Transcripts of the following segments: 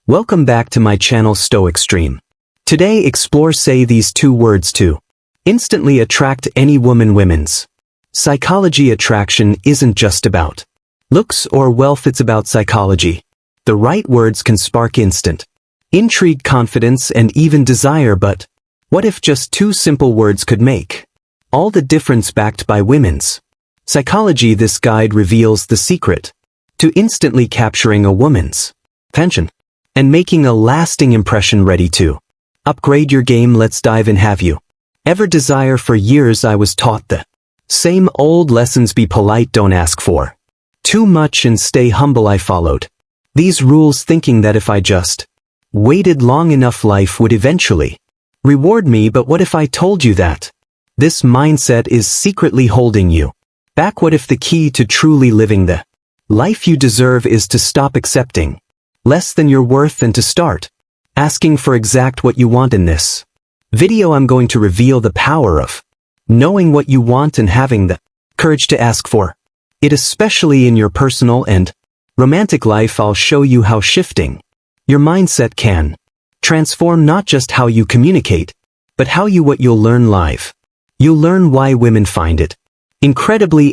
Welcome back to my channel Stoic Stream. Today explore say these two words to instantly attract any women's. Psychology attraction isn't just about looks or wealth, it's about psychology. The right words can spark instant intrigue, confidence, and even desire, but what if just two simple words could make all the difference? Backed by women's psychology, this guide reveals the secret to instantly capturing a woman's attention and making a lasting impression. Ready to upgrade your game? Let's dive in. Have you ever desire? For years I was taught the same old lessons: be polite, don't ask for too much, and stay humble. I followed these rules thinking that if I just waited long enough, life would eventually reward me. But what if I told you that this mindset is secretly holding you back? What if the key to truly living the life you deserve is to stop accepting less than your worth and to start asking for exact what you want? In this video I'm going to reveal the power of knowing what you want and having the courage to ask for it, especially in your personal and romantic life. I'll show you how shifting your mindset can transform not just how you communicate, but how you what you'll learn live. You'll learn why women find it incredibly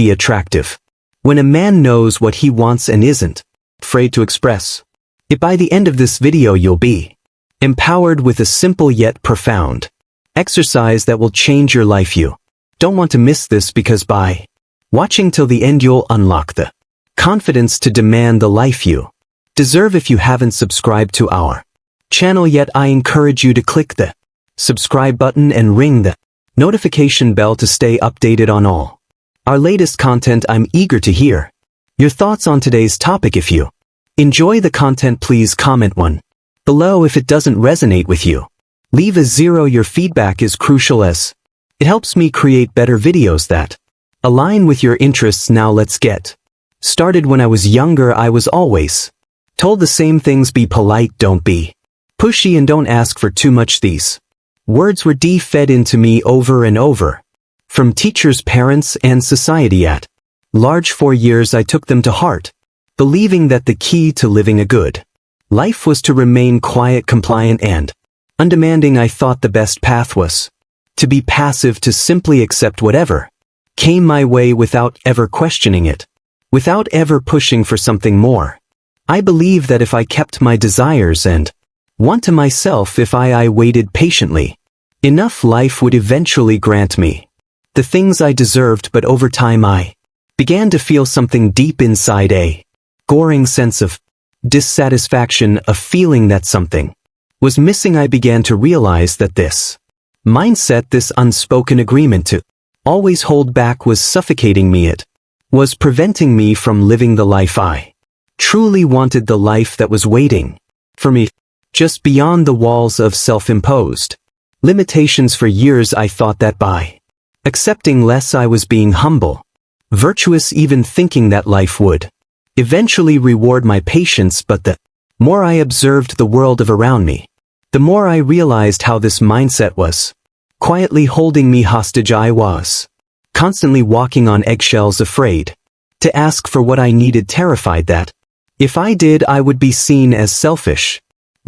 attractive when a man knows what he wants and isn't afraid to express it. By the end of this video you'll be empowered with a simple yet profound exercise that will change your life. You don't want to miss this, because by watching till the end you'll unlock the confidence to demand the life you deserve. If you haven't subscribed to our channel yet, I encourage you to click the subscribe button and ring the notification bell to stay updated on all our latest content. I'm eager to hear your thoughts on today's topic. If you enjoy the content, please comment 1 below. If it doesn't resonate with you, leave a 0. Your feedback is crucial as it helps me create better videos that align with your interests. Now let's get started. When I was younger, I was always told the same things: be polite, don't be pushy, and don't ask for too much. These words were fed into me over and over from teachers, parents, and society at large. For years I took them to heart, believing that the key to living a good life was to remain quiet, compliant, and undemanding. I thought the best path was to be passive, to simply accept whatever came my way without ever questioning it, without ever pushing for something more. I believed that if I kept my desires and want to myself, if I waited patiently enough, life would eventually grant me the things I deserved. But over time I began to feel something deep inside, a goring sense of dissatisfaction, a feeling that something was missing. I began to realize that this mindset, this unspoken agreement to always hold back, was suffocating me. It was preventing me from living the life I truly wanted, the life that was waiting for me just beyond the walls of self-imposed limitations. For years I thought that by accepting less I was being humble, virtuous, even thinking that life would eventually reward my patience. But the more I observed the world around me, the more I realized how this mindset was quietly holding me hostage. I was constantly walking on eggshells, afraid to ask for what I needed, terrified that if I did I would be seen as selfish,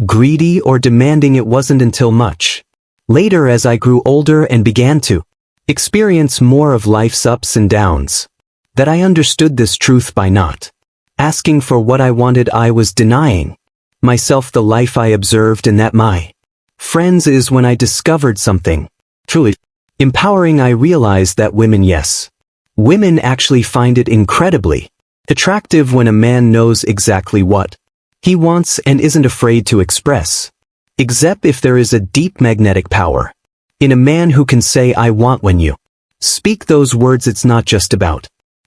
greedy, or demanding. It wasn't until much later, as I grew older and began to experience more of life's ups and downs, that I understood this truth: by not asking for what I wanted, I was denying myself the life I observed. And that, my friends, is when I discovered something truly empowering. I realized that women actually find it incredibly attractive when a man knows exactly what he wants and isn't afraid to express. Except if there is a deep magnetic power in a man who can say I want when you speak those words. It's not just about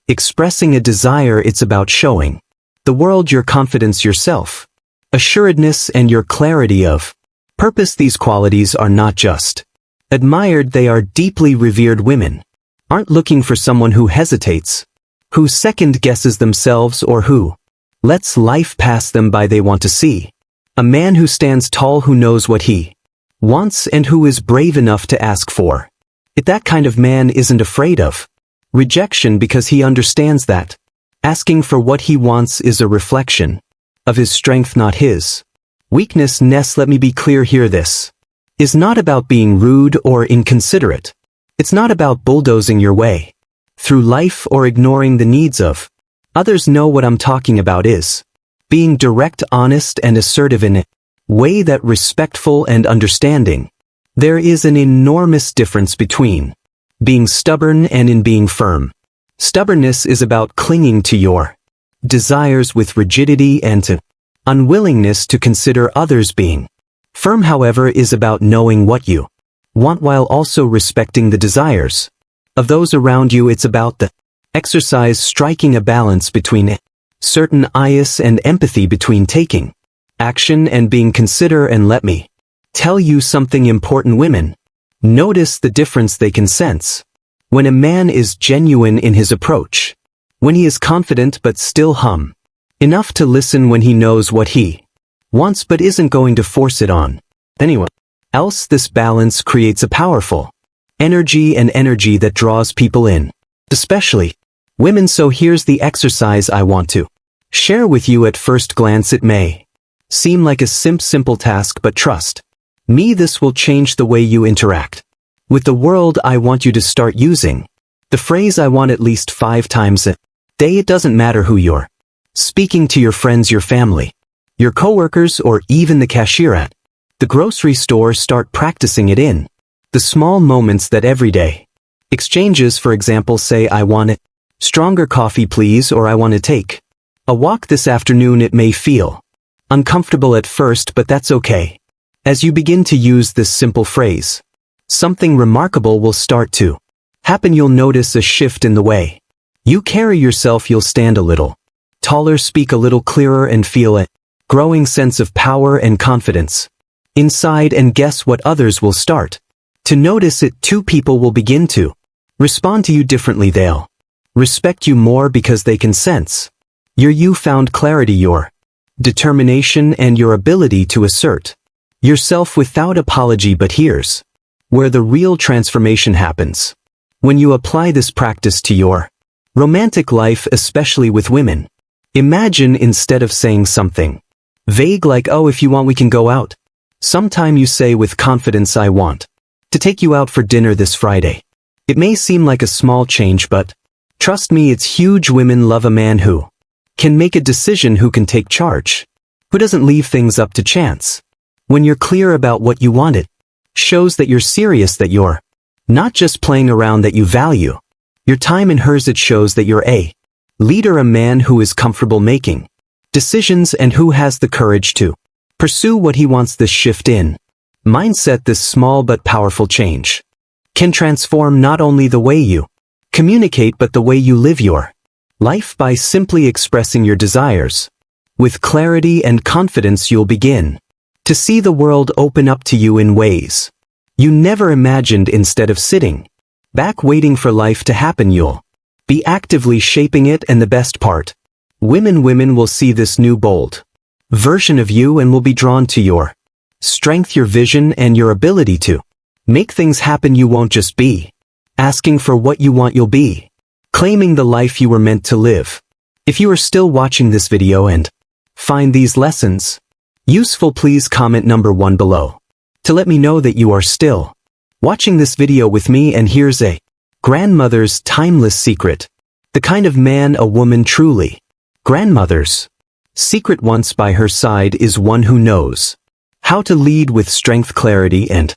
expressing a desire, it's about showing the world your confidence, yourself assuredness, and your clarity of purpose. These qualities are not just admired, they are deeply revered. Women aren't looking for someone who hesitates, who second guesses themselves, or who lets life pass them by. They want to see a man who stands tall, who knows what he wants, and who is brave enough to ask for it. That kind of man isn't afraid of rejection, because he understands that asking for what he wants is a reflection of his strength, not his Weakness, let me be clear here, this is not about being rude or inconsiderate. It's not about bulldozing your way through life or ignoring the needs of others. Know what I'm talking about is being direct, honest, and assertive in a way that respectful and understanding. There is an enormous difference between being stubborn and in being firm. Stubbornness is about clinging to your desires with rigidity and to unwillingness to consider others. Being firm, however, is about knowing what you want while also respecting the desires of those around you. It's about the exercise striking a balance between certain ease and empathy, between taking action and being considerate. And let me tell you something important, women. Notice the difference they can sense when a man is genuine in his approach, when he is confident but still enough to listen, when he knows what he wants but isn't going to force it on anyone else. This balance creates a powerful energy that draws people in, especially women. So here's the exercise I want to share with you. At first glance it may seem like a simple task, but trust me, this will change the way you interact with the world. I want you to start using the phrase "I want" at least 5 times a day. It doesn't matter who you're speaking to, your friends, your family, your coworkers, or even the cashier at the grocery store. Start practicing it in the small moments, that everyday exchanges. For example, say, "I want a stronger coffee, please," or "I want to take a walk this afternoon." It may feel uncomfortable at first, but that's okay. As you begin to use this simple phrase, something remarkable will start to happen. You'll notice a shift in the way you carry yourself. You'll stand a little taller, speak a little clearer, and feel a growing sense of power and confidence inside. And guess what? Others will start to notice it too. People will begin to respond to you differently. They'll respect you more because they can sense your newfound clarity, your determination, and your ability to assert yourself without apology. But here's where the real transformation happens. When you apply this practice to your romantic life, especially with women, imagine instead of saying something vague like, "Oh, if you want we can go out," sometime you say with confidence, "I want to take you out for dinner this Friday." It may seem like a small change, but trust me, it's huge. Women love a man who can make a decision, who can take charge, who doesn't leave things up to chance. When you're clear about what you want, it shows that you're serious, that you're not just playing around, that you value your time and hers. It shows that you're a leader, a man who is comfortable making decisions and who has the courage to pursue what he wants. This shift in mindset, this small but powerful change, can transform not only the way you communicate but the way you live your life. By simply expressing your desires with clarity and confidence, you'll begin to see the world open up to you in ways you never imagined. Instead of sitting back waiting for life to happen, you'll be actively shaping it. And the best part, women will see this new bold version of you and will be drawn to your strength, your vision, and your ability to make things happen. You won't just be asking for what you want, you'll be claiming the life you were meant to live. If you are still watching this video and find these lessons useful, please comment number 1 below to let me know that you are still watching this video with me. And here's a grandmother's timeless secret, the kind of man a woman truly grandmother's secret wants by her side is one who knows how to lead with strength, clarity, and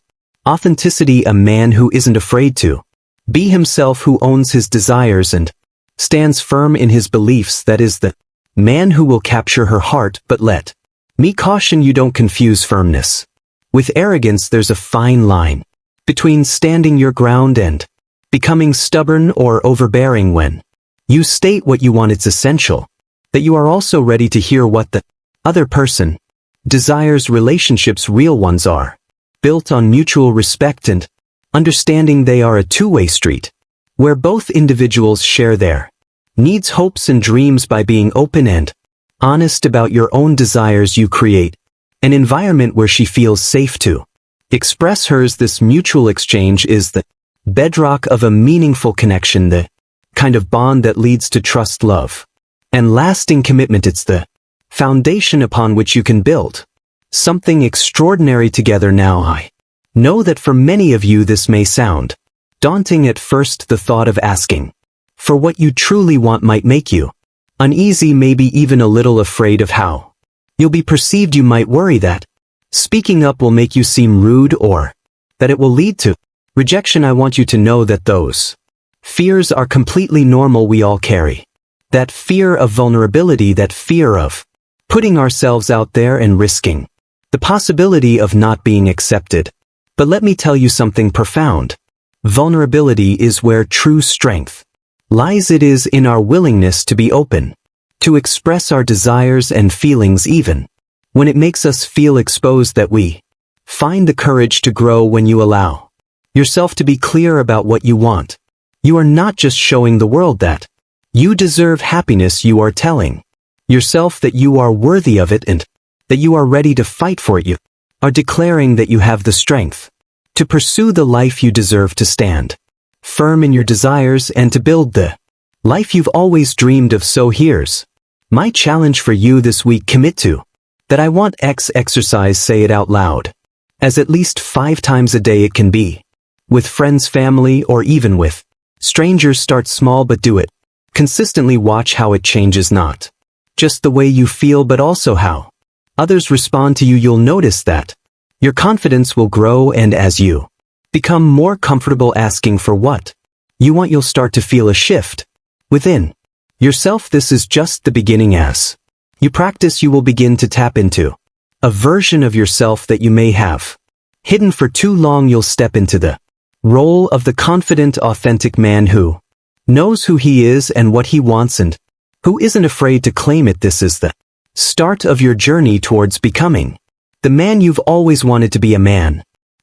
authenticity. A man who isn't afraid to be himself, who owns his desires and stands firm in his beliefs. That is the man who will capture her heart. But let me caution you, don't confuse firmness with arrogance. There's a fine line between standing your ground and becoming stubborn or overbearing. When you state what you want, it's essential that you are also ready to hear what the other person desires. Relationships, real ones, are built on mutual respect and understanding. They are a two-way street where both individuals share their needs, hopes, and dreams. By being open and honest about your own desires, you create an environment where she feels safe to express hers. This mutual exchange is the bedrock of a meaningful connection, the kind of bond that leads to trust, love, and lasting commitment. It's the foundation upon which you can build something extraordinary together now. I know that for many of you this may sound daunting at first. The thought of asking for what you truly want might make you uneasy, maybe even a little afraid of how you'll be perceived. You might worry that speaking up will make you seem rude or that it will lead to rejection. I want you to know that those fears are completely normal. We all carry that fear of vulnerability, that fear of putting ourselves out there and risking the possibility of not being accepted. But let me tell you something profound. Vulnerability is where true strength lies. It is in our willingness to be open, to express our desires and feelings even when it makes us feel exposed, that we find the courage to grow. When you allow yourself to be clear about what you want, you are not just showing the world that you deserve happiness. You are telling yourself that you are worthy of it and that you are ready to fight for it. You are declaring that you have the strength to pursue the life you deserve, to stand firm in your desires and to build the life you've always dreamed of. So here's my challenge for you this week. Commit to that I want X exercise. Say it out loud as at least 5 times a day. It can be with friends, family, or even with strangers. Start small but do it consistently. Watch how it changes not just the way you feel but also how others respond to you. You'll notice that your confidence will grow, and as you become more comfortable asking for what you want, you'll start to feel a shift within yourself. This is just the beginning. As you practice, you will begin to tap into a version of yourself that you may have hidden for too long. You'll step into the role of the confident, authentic man who knows who he is and what he wants and who isn't afraid to claim it. This is the start of your journey towards becoming the man you've always wanted to be, a man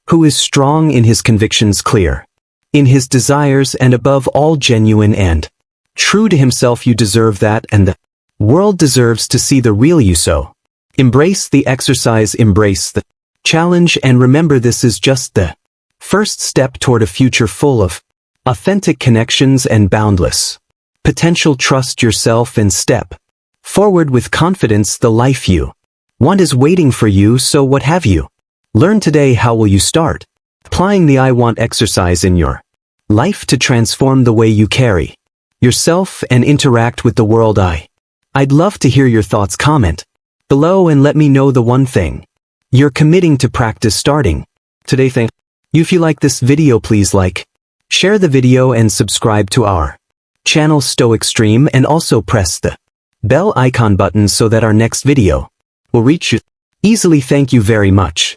who is strong in his convictions, clear in his desires, and above all genuine and true to himself. You deserve that, and the world deserves to see the real you. So embrace the exercise, embrace the challenge, and remember, this is just the first step toward a future full of authentic connections and boundless potential. Trust yourself and step forward with confidence. The life you want is waiting for you. So what have you learned today? How will you start applying the I want exercise in your life to transform the way you carry yourself and interact with the world? I'd love to hear your thoughts. Comment below and let me know the one thing you're committing to practice starting today. Thank you. If you like this video, please like, share the video, and subscribe to our channel Stoic Stream, and also press the bell icon button so that our next video will reach you easily. Thank you very much.